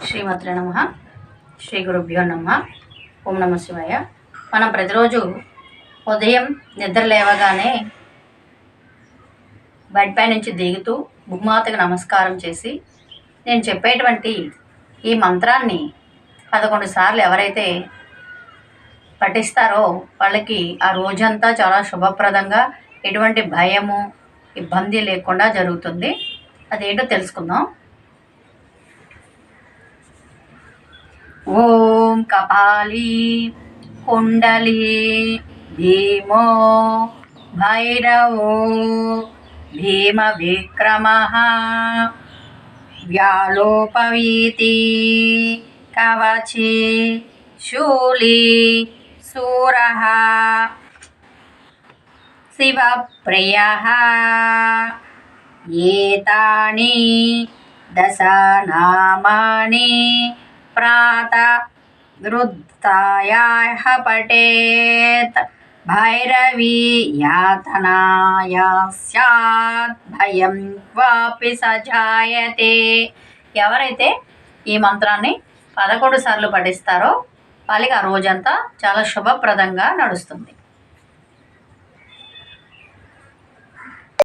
శ్రీమాత్రే నమః. శ్రీ గురుభ్యో నమః. ఓం నమ శివాయ. మనం ప్రతిరోజు ఉదయం నిద్ర లేవగానే బెడ్ పై నుంచి దిగుతూ భూమాతకు నమస్కారం చేసి నేను చెప్పేటువంటి ఈ మంత్రాన్ని 11 సార్లు ఎవరైతే పఠిస్తారో వాళ్ళకి ఆ రోజంతా చాలా శుభప్రదంగా ఎటువంటి భయము ఇబ్బంది లేకుండా జరుగుతుంది. అదేంటో తెలుసుకుందాం. ఓం కపాలి కుండలి భీమో భైరవో భీమ విక్రమః వ్యాలోపవీతి కవచి శూలి శూరః శివప్రియః ఏతాని దశనామాని ప్రాత వృత్తాయాః పఠేత్ భైరవీ యాతనాయ స్యాత్ భయం క్వాపి సజాయతే. ఎవరైతే ఈ మంత్రాన్ని 11 సార్లు పఠిస్తారో వాళ్ళకి ఆ రోజంతా చాలా శుభప్రదంగా నడుస్తుంది.